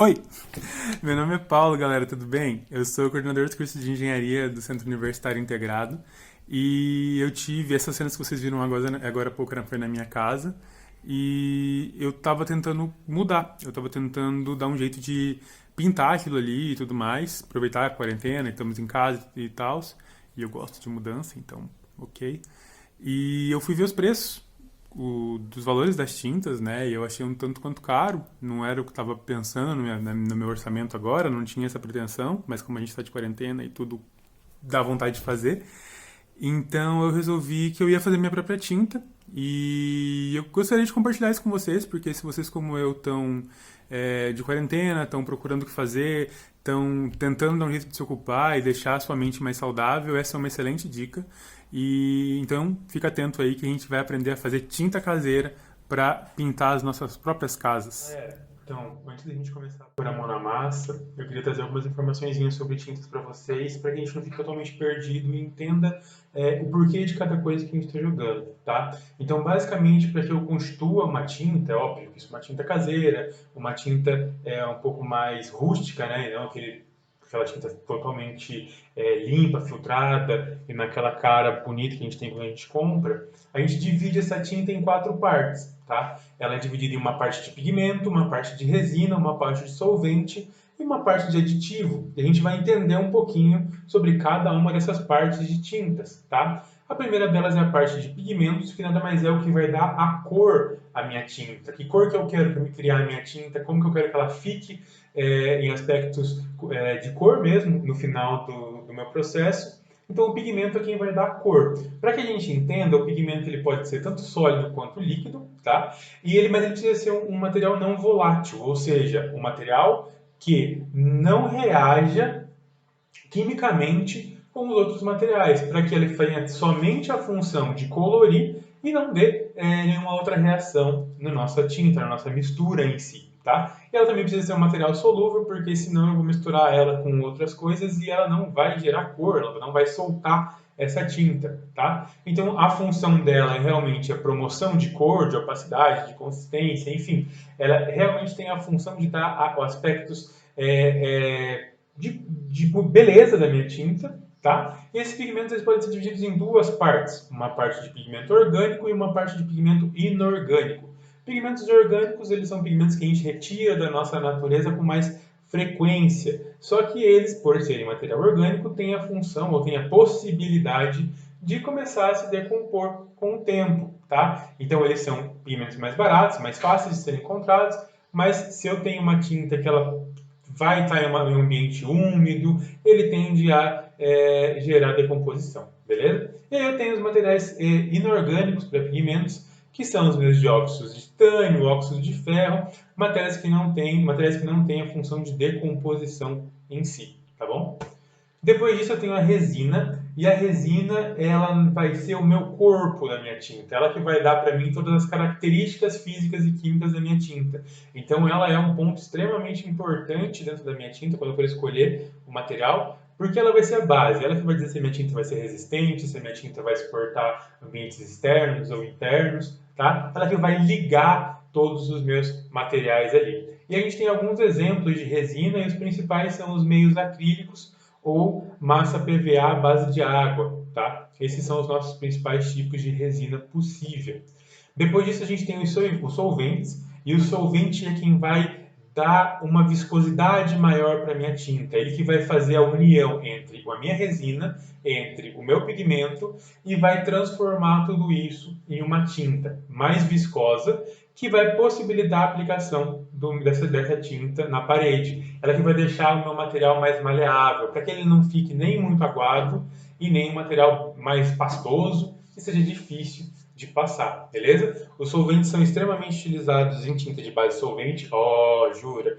Oi, meu nome é Paulo, galera, tudo bem? Eu sou coordenador do curso de engenharia do Centro Universitário Integrado e eu tive essas cenas que vocês viram agora há pouco foi na minha casa e eu tava tentando mudar, eu tava tentando dar um jeito de pintar aquilo ali e tudo mais, aproveitar a quarentena, estamos em casa e tal, e eu gosto de mudança, então, ok. E eu fui ver os preços dos valores das tintas, né? E eu achei um tanto quanto caro. Não era o que eu estava pensando no meu orçamento agora, não tinha essa pretensão, mas como a gente está de quarentena e tudo dá vontade de fazer. Então eu resolvi que eu ia fazer minha própria tinta e eu gostaria de compartilhar isso com vocês, porque se vocês como eu estão de quarentena, estão procurando o que fazer, estão tentando dar um jeito de se ocupar e deixar a sua mente mais saudável, essa é uma excelente dica. E então fica atento aí que a gente vai aprender a fazer tinta caseira para pintar as nossas próprias casas. Então, antes da gente começar a pôr a mão na massa, eu queria trazer algumas informações sobre tintas para vocês, para que a gente não fique totalmente perdido e entenda o porquê de cada coisa que a gente está jogando, tá? Então, basicamente, para que eu construa uma tinta, é óbvio que isso é uma tinta caseira, uma tinta um pouco mais rústica, né? E não aquela tinta totalmente limpa, filtrada e naquela cara bonita que a gente tem quando a gente compra, a gente divide essa tinta em 4 partes, tá? Ela é dividida em uma parte de pigmento, uma parte de resina, uma parte de solvente e uma parte de aditivo. E a gente vai entender um pouquinho sobre cada uma dessas partes de tintas, tá? A primeira delas é a parte de pigmentos, que nada mais é o que vai dar a cor à minha tinta. Que cor que eu quero criar a minha tinta, como que eu quero que ela fique em aspectos de cor mesmo, no final do meu processo. Então, o pigmento é quem vai dar a cor. Para que a gente entenda, o pigmento ele pode ser tanto sólido quanto líquido, tá? Mas ele precisa ser um material não volátil, ou seja, um material que não reaja quimicamente com os outros materiais, para que ele tenha somente a função de colorir e não dê nenhuma outra reação na nossa tinta, na nossa mistura em si. Tá? E ela também precisa ser um material solúvel, porque senão eu vou misturar ela com outras coisas e ela não vai gerar cor, ela não vai soltar essa tinta, tá? Então a função dela é realmente a promoção de cor, de opacidade, de consistência, enfim, ela realmente tem a função de dar aspectos de beleza da minha tinta, tá? E esses pigmentos eles podem ser divididos em 2 partes, uma parte de pigmento orgânico e uma parte de pigmento inorgânico. Pigmentos orgânicos, eles são pigmentos que a gente retira da nossa natureza com mais frequência. Só que eles, por serem material orgânico, têm a função ou têm a possibilidade de começar a se decompor com o tempo, tá? Então eles são pigmentos mais baratos, mais fáceis de serem encontrados, mas se eu tenho uma tinta que ela vai estar em um ambiente úmido, ele tende a gerar decomposição, beleza? E aí eu tenho os materiais inorgânicos para pigmentos, que são os meus dióxidos de titânio, óxido de ferro, matérias que não têm a função de decomposição em si, tá bom? Depois disso eu tenho a resina, e a resina ela vai ser o meu corpo da minha tinta, ela que vai dar para mim todas as características físicas e químicas da minha tinta. Então ela é um ponto extremamente importante dentro da minha tinta quando eu for escolher o material, porque ela vai ser a base, ela que vai dizer se a minha tinta vai ser resistente, se a minha tinta vai suportar ambientes externos ou internos, tá? Ela que vai ligar todos os meus materiais ali. E a gente tem alguns exemplos de resina e os principais são os meios acrílicos, ou massa PVA à base de água, tá? Esses são os nossos principais tipos de resina possível. Depois disso a gente tem os solventes, e o solvente é quem vai dar uma viscosidade maior para a minha tinta. Ele que vai fazer a união entre a minha resina, entre o meu pigmento e vai transformar tudo isso em uma tinta mais viscosa que vai possibilitar a aplicação dessa tinta na parede. Ela que vai deixar o meu material mais maleável, para que ele não fique nem muito aguado e nem um material mais pastoso e seja difícil de passar, beleza? Os solventes são extremamente utilizados em tinta de base solvente, jura,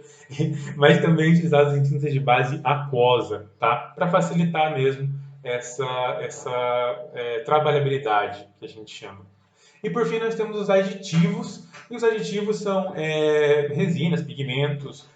mas também utilizados em tinta de base aquosa, tá? Para facilitar mesmo essa trabalhabilidade que a gente chama. E por fim nós temos os aditivos, e os aditivos são resinas, pigmentos,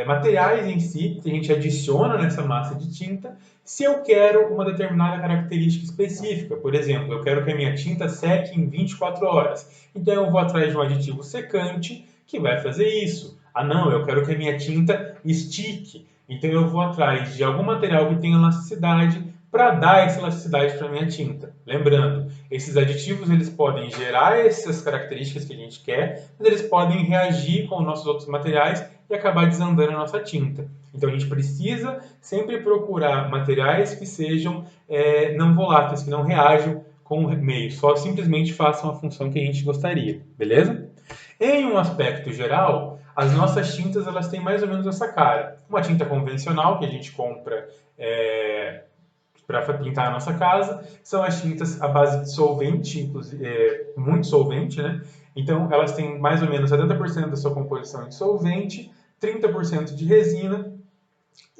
materiais em si que a gente adiciona nessa massa de tinta se eu quero uma determinada característica específica. Por exemplo, eu quero que a minha tinta seque em 24 horas. Então eu vou atrás de um aditivo secante que vai fazer isso. Ah, não, eu quero que a minha tinta estique. Então eu vou atrás de algum material que tenha elasticidade para dar essa elasticidade para a minha tinta. Lembrando, esses aditivos eles podem gerar essas características que a gente quer, mas eles podem reagir com os nossos outros materiais e acabar desandando a nossa tinta. Então a gente precisa sempre procurar materiais que sejam não voláteis, que não reajam com o meio, só simplesmente façam a função que a gente gostaria, beleza? Em um aspecto geral, as nossas tintas elas têm mais ou menos essa cara. Uma tinta convencional que a gente compra para pintar a nossa casa são as tintas à base de solvente, inclusive, muito solvente, né? Então elas têm mais ou menos 70% da sua composição de solvente, 30% de resina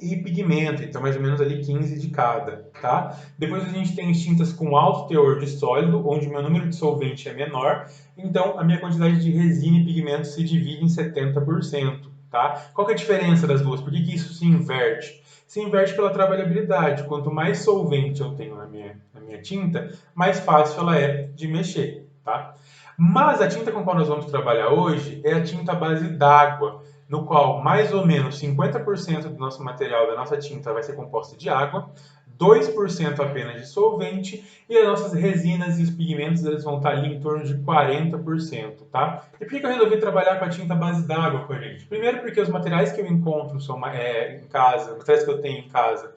e pigmento, então mais ou menos ali 15 de cada, tá? Depois a gente tem tintas com alto teor de sólido, onde o meu número de solvente é menor, então a minha quantidade de resina e pigmento se divide em 70%, tá? Qual que é a diferença das duas? Por que isso se inverte? Se inverte pela trabalhabilidade. Quanto mais solvente eu tenho na minha tinta, mais fácil ela é de mexer, tá? Mas a tinta com a qual nós vamos trabalhar hoje é a tinta à base d'água, no qual mais ou menos 50% do nosso material, da nossa tinta, vai ser composta de água, 2% apenas de solvente e as nossas resinas e os pigmentos eles vão estar ali em torno de 40%, tá? E por que eu resolvi trabalhar com a tinta base d'água, gente? Primeiro porque os materiais que eu encontro em casa, os materiais que eu tenho em casa,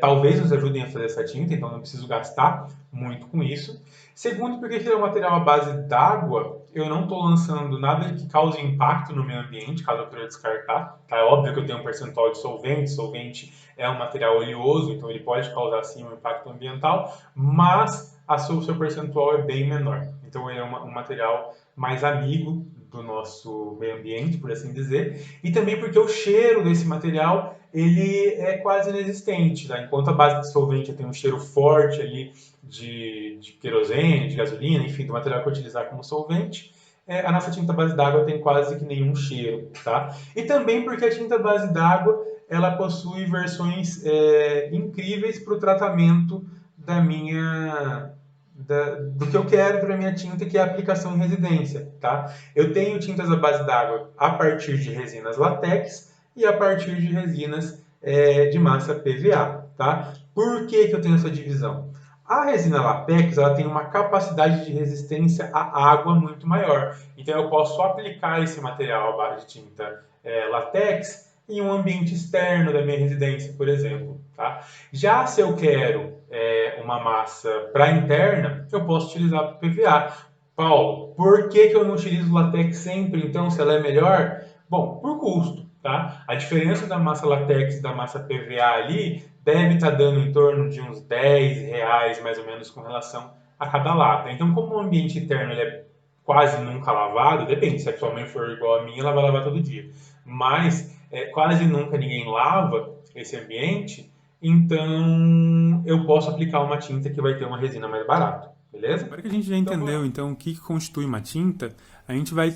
talvez nos ajudem a fazer essa tinta, então não preciso gastar muito com isso. Segundo, porque ele é um material à base d'água, eu não estou lançando nada que cause impacto no meio ambiente, caso eu queira descartar. Tá? É óbvio que eu tenho um percentual de solvente, solvente é um material oleoso, então ele pode causar sim um impacto ambiental, mas o seu percentual é bem menor. Então ele é um material mais amigo do nosso meio ambiente, por assim dizer, e também porque o cheiro desse material ele é quase inexistente, tá? Enquanto a base de solvente tem um cheiro forte ali de querosene, de gasolina, enfim, do material que eu utilizar como solvente, a nossa tinta base d'água tem quase que nenhum cheiro, tá? E também porque a tinta base d'água ela possui versões incríveis para o tratamento do que eu quero para minha tinta, que é a aplicação em residência, tá? Eu tenho tintas à base d'água a partir de resinas látex e a partir de resinas de massa PVA, tá? Por que eu tenho essa divisão? A resina látex ela tem uma capacidade de resistência à água muito maior. Então eu posso aplicar esse material à base de tinta látex em um ambiente externo da minha residência, por exemplo. Tá? Já se eu quero uma massa para interna, eu posso utilizar PVA. Paulo, por que eu não utilizo látex sempre, então, se ela é melhor? Bom, por custo. Tá? A diferença da massa látex e da massa PVA ali deve estar dando em torno de uns R$ 10 mais ou menos com relação a cada lata. Então, como o ambiente interno ele é quase nunca lavado, depende, se a sua mãe for igual a minha, ela vai lavar todo dia. Mas quase nunca ninguém lava esse ambiente, então eu posso aplicar uma tinta que vai ter uma resina mais barata, beleza? Agora que a gente já Então, entendeu, então, o que constitui uma tinta, a gente vai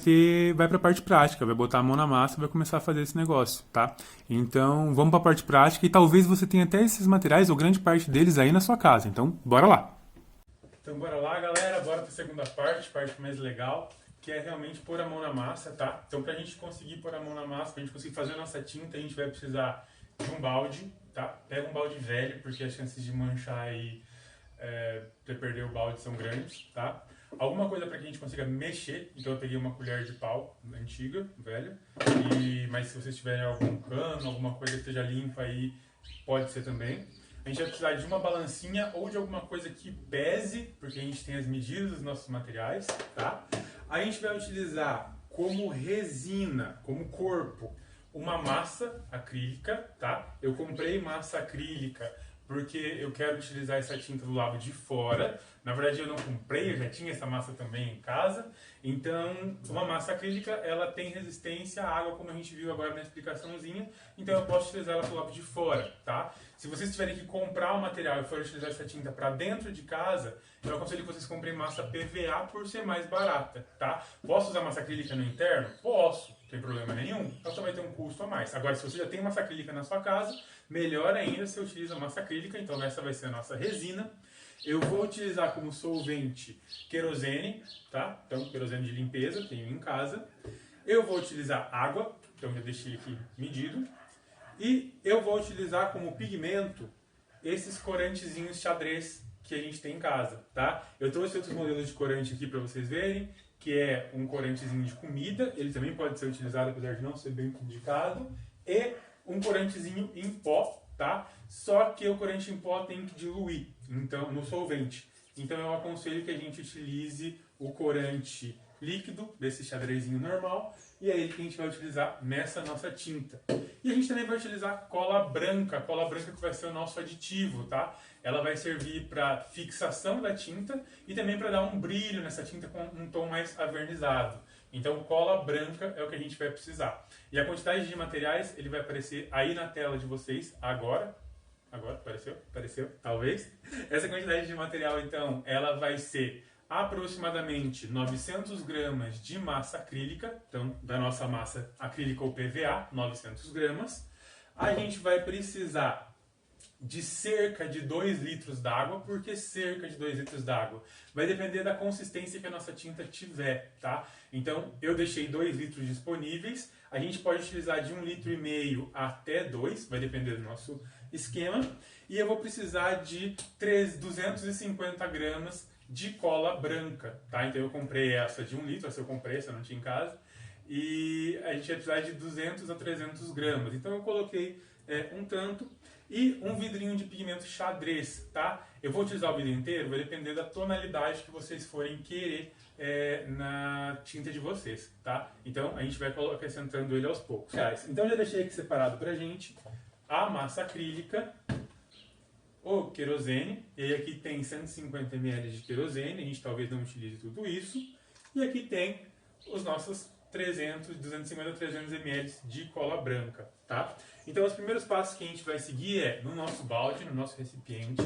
para a parte prática, vai botar a mão na massa e vai começar a fazer esse negócio, tá? Então, vamos para a parte prática e talvez você tenha até esses materiais, ou grande parte deles aí na sua casa. Então, bora lá! Então bora lá, galera, bora para a segunda parte mais legal, que é realmente pôr a mão na massa, tá? Então pra gente conseguir pôr a mão na massa, pra gente conseguir fazer a nossa tinta, a gente vai precisar de um balde, tá? Pega um balde velho, porque as chances de manchar e de perder o balde são grandes, tá? Alguma coisa para que a gente consiga mexer, então eu peguei uma colher de pau antiga, velha, mas se vocês tiverem algum cano, alguma coisa que esteja limpa aí, pode ser também. A gente vai precisar de uma balancinha ou de alguma coisa que pese, porque a gente tem as medidas dos nossos materiais, tá? A gente vai utilizar como resina, como corpo, uma massa acrílica, tá? Eu comprei massa acrílica porque eu quero utilizar essa tinta do lado de fora. Na verdade eu não comprei, eu já tinha essa massa também em casa. Então, uma massa acrílica, ela tem resistência à água, como a gente viu agora na explicaçãozinha. Então eu posso utilizar ela do lado de fora, tá? Se vocês tiverem que comprar o material e for utilizar essa tinta para dentro de casa, eu aconselho que vocês comprem massa PVA por ser mais barata, tá? Posso usar massa acrílica no interno? Posso, não tem problema nenhum. Ela só vai ter um custo a mais. Agora, se você já tem massa acrílica na sua casa, melhor ainda se utiliza massa acrílica. Então essa vai ser a nossa resina. Eu vou utilizar como solvente querosene, tá? Então, querosene de limpeza, tenho em casa. Eu vou utilizar água, Então, já deixei aqui medido. E eu vou utilizar como pigmento esses corantezinhos xadrez que a gente tem em casa, tá? Eu trouxe outros modelos de corante aqui para vocês verem, que é um corantezinho de comida, ele também pode ser utilizado, apesar de não ser bem indicado, e um corantezinho em pó, tá? Só que o corante em pó tem que diluir, então, no solvente. Então eu aconselho que a gente utilize o corante líquido, desse xadrezinho normal, e é ele que a gente vai utilizar nessa nossa tinta. E a gente também vai utilizar cola branca que vai ser o nosso aditivo, tá? Ela vai servir para fixação da tinta e também para dar um brilho nessa tinta com um tom mais avernizado. Então, cola branca é o que a gente vai precisar. E a quantidade de materiais, ele vai aparecer aí na tela de vocês agora. Agora, apareceu? Apareceu? Talvez. Essa quantidade de material, então, ela vai ser aproximadamente 900 gramas de massa acrílica, então, da nossa massa acrílica ou PVA, 900 gramas. A gente vai precisar de cerca de 2 litros d'água. Por que cerca de 2 litros d'água? Vai depender da consistência que a nossa tinta tiver, tá? Então, eu deixei 2 litros disponíveis. A gente pode utilizar de 1,5 litro até 2, vai depender do nosso esquema. E eu vou precisar de 250 gramas de cola branca, tá? Então, eu comprei essa de 1 litro, essa eu comprei, essa eu não tinha em casa. E a gente vai precisar de 200 a 300 gramas. Então, eu coloquei um tanto. E um vidrinho de pigmento xadrez, tá? Eu vou utilizar o vidro inteiro, vai depender da tonalidade que vocês forem querer na tinta de vocês, tá? Então, a gente vai acrescentando ele aos poucos. Então, já deixei aqui separado pra gente a massa acrílica, o querosene, e aqui tem 150 ml de querosene, a gente talvez não utilize tudo isso. E aqui tem os nossos 250 a 300 ml de cola branca, tá? Então, os primeiros passos que a gente vai seguir no nosso balde, no nosso recipiente,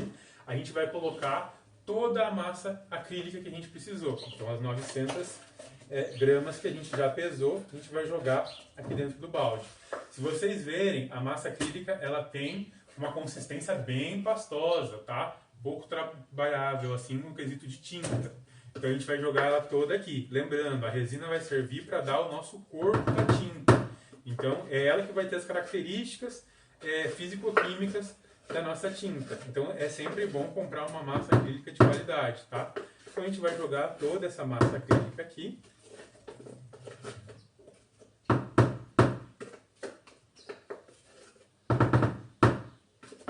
a gente vai colocar toda a massa acrílica que a gente precisou. Então, as 900 gramas que a gente já pesou, a gente vai jogar aqui dentro do balde. Se vocês verem, a massa acrílica, ela tem uma consistência bem pastosa, tá? Pouco trabalhável, assim, no quesito de tinta. Então, a gente vai jogar ela toda aqui. Lembrando, a resina vai servir para dar o nosso corpo da tinta. Então, é ela que vai ter as características físico-químicas da nossa tinta. Então, é sempre bom comprar uma massa acrílica de qualidade, tá? Então, a gente vai jogar toda essa massa acrílica aqui.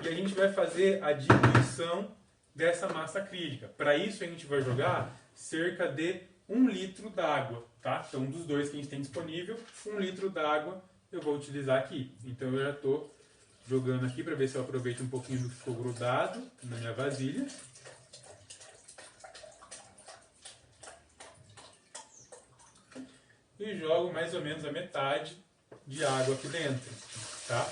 E a gente vai fazer a diluição dessa massa acrílica. Para isso, a gente vai jogar cerca de 1 litro d'água, tá? Então, dos dois que a gente tem disponível, 1 litro d'água eu vou utilizar aqui. Então, eu já estou jogando aqui para ver se eu aproveito um pouquinho do que ficou grudado na minha vasilha. E jogo mais ou menos a metade de água aqui dentro, tá?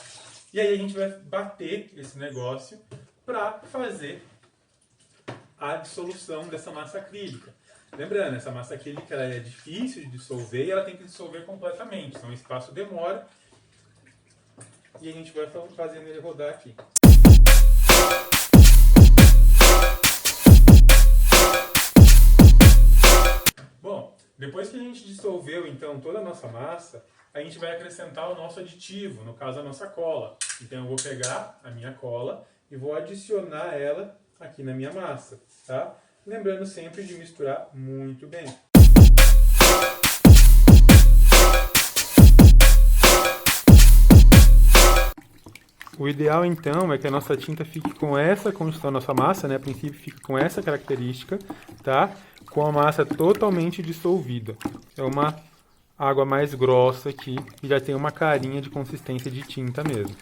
E aí a gente vai bater esse negócio para fazer a dissolução dessa massa acrílica. Lembrando, essa massa acrílica ela é difícil de dissolver e ela tem que dissolver completamente. Então o espaço demora e a gente vai fazendo ele rodar aqui. Bom, depois que a gente dissolveu então toda a nossa massa, a gente vai acrescentar o nosso aditivo, no caso a nossa cola. Então eu vou pegar a minha cola e vou adicionar ela aqui na minha massa, tá? Lembrando sempre de misturar muito bem. O ideal então é que a nossa tinta fique com essa condição, a nossa massa, né, a princípio fica com essa característica, tá? Com a massa totalmente dissolvida. É uma água mais grossa aqui e já tem uma carinha de consistência de tinta mesmo.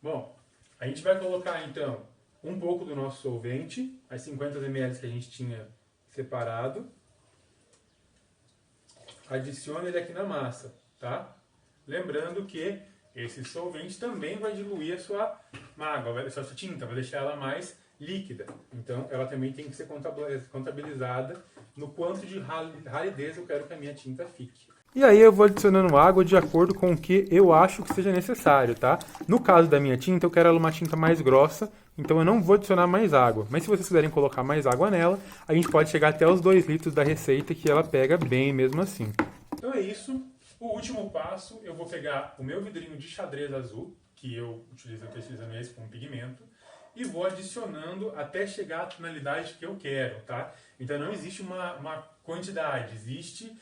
Bom, a gente vai colocar então um pouco do nosso solvente, as 50 ml que a gente tinha separado. Adicione ele aqui na massa, tá? Lembrando que esse solvente também vai diluir a sua água, a sua tinta, vai deixar ela mais líquida. Então, ela também tem que ser contabilizada no quanto de raridez eu quero que a minha tinta fique. E aí eu vou adicionando água de acordo com o que eu acho que seja necessário, tá? No caso da minha tinta, eu quero ela uma tinta mais grossa, então eu não vou adicionar mais água. Mas se vocês quiserem colocar mais água nela, a gente pode chegar até os 2 litros da receita, que ela pega bem mesmo assim. Então é isso. O último passo, eu vou pegar o meu vidrinho de xadrez azul, que eu estou utilizando esse como pigmento, e vou adicionando até chegar à tonalidade que eu quero, tá? Então não existe uma quantidade, existe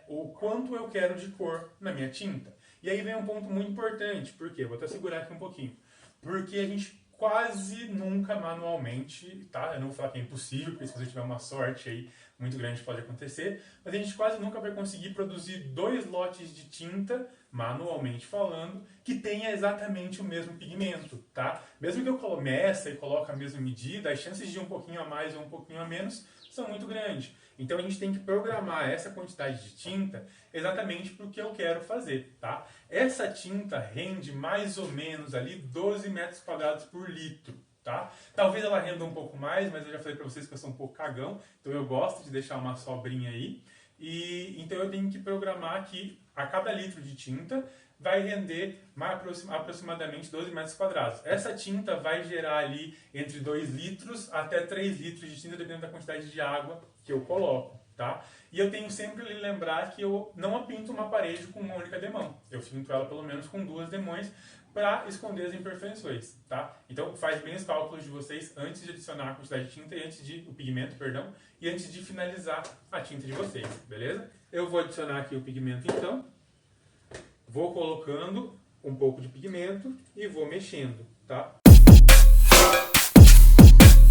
o quanto eu quero de cor na minha tinta. E aí vem um ponto muito importante, por quê? Vou até segurar aqui um pouquinho. Porque a gente quase nunca manualmente, tá? Eu não vou falar que é impossível, porque se você tiver uma sorte aí muito grande pode acontecer, mas a gente quase nunca vai conseguir produzir 2 lotes de tinta, manualmente falando, que tenha exatamente o mesmo pigmento, tá? Mesmo que eu comece e coloque a mesma medida, as chances de um pouquinho a mais ou um pouquinho a menos são muito grandes. Então a gente tem que programar essa quantidade de tinta exatamente para o que eu quero fazer, tá? Essa tinta rende mais ou menos ali 12 metros quadrados por litro, tá? Talvez ela renda um pouco mais, mas eu já falei para vocês que eu sou um pouco cagão, então eu gosto de deixar uma sobrinha aí. E então eu tenho que programar que a cada litro de tinta vai render aproximadamente 12 metros quadrados. Essa tinta vai gerar ali entre 2 litros até 3 litros de tinta, dependendo da quantidade de água que eu coloco, tá? E eu tenho sempre que lembrar que eu não pinto uma parede com uma única demão. Eu pinto ela pelo menos com 2 demões para esconder as imperfeições, tá? Então faz bem os cálculos de vocês antes de adicionar a quantidade de tinta o pigmento, perdão, e antes de finalizar a tinta de vocês, beleza? Eu vou adicionar aqui o pigmento então. Vou colocando um pouco de pigmento e vou mexendo, tá?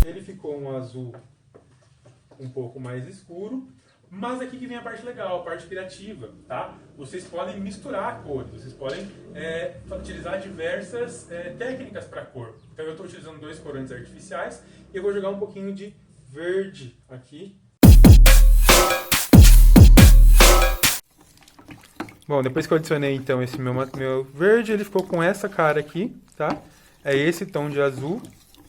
Ele ficou um azul um pouco mais escuro, mas aqui que vem a parte legal, a parte criativa, tá? Vocês podem misturar cores, vocês podem utilizar diversas técnicas para cor. Então eu estou utilizando 2 corantes artificiais e eu vou jogar um pouquinho de verde aqui. Bom, depois que eu adicionei então esse meu verde, ele ficou com essa cara aqui, tá? É esse tom de azul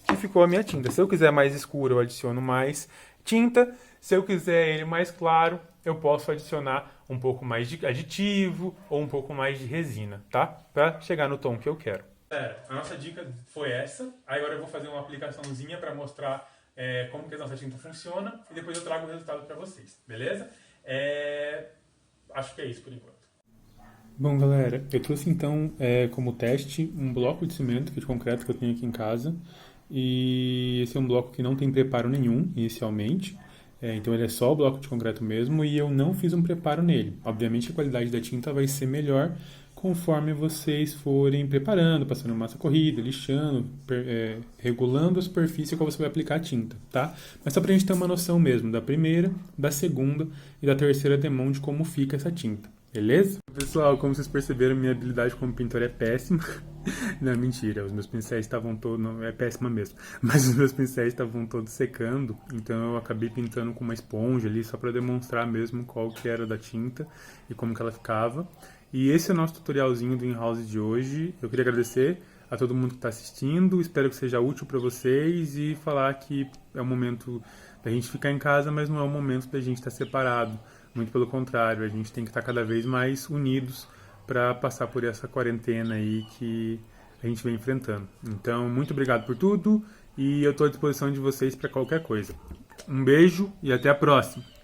que ficou a minha tinta. Se eu quiser mais escuro, eu adiciono mais tinta. Se eu quiser ele mais claro, eu posso adicionar um pouco mais de aditivo ou um pouco mais de resina, tá? Pra chegar no tom que eu quero. A nossa dica foi essa. Agora eu vou fazer uma aplicaçãozinha para mostrar como que a nossa tinta funciona e depois eu trago o resultado para vocês, beleza? Acho que é isso por enquanto. Bom, galera, eu trouxe então como teste um bloco de cimento de concreto que eu tenho aqui em casa. E esse é um bloco que não tem preparo nenhum inicialmente. Então ele é só o bloco de concreto mesmo e eu não fiz um preparo nele. Obviamente a qualidade da tinta vai ser melhor conforme vocês forem preparando, passando massa corrida, lixando, regulando a superfície qual você vai aplicar a tinta, tá? Mas só pra gente ter uma noção mesmo da primeira, da segunda e da terceira demão de como fica essa tinta. Beleza? Pessoal, como vocês perceberam, minha habilidade como pintor é péssima. Não, mentira, os meus pincéis estavam todos... Não, é péssima mesmo. Mas os meus pincéis estavam todos secando, então eu acabei pintando com uma esponja ali, só para demonstrar mesmo qual que era da tinta e como que ela ficava. E esse é o nosso tutorialzinho do in-house de hoje. Eu queria agradecer a todo mundo que está assistindo, espero que seja útil para vocês e falar que é o momento da gente ficar em casa, mas não é o momento da gente estar separado. Muito pelo contrário, a gente tem que estar cada vez mais unidos para passar por essa quarentena aí que a gente vem enfrentando. Então, muito obrigado por tudo e eu estou à disposição de vocês para qualquer coisa. Um beijo e até a próxima!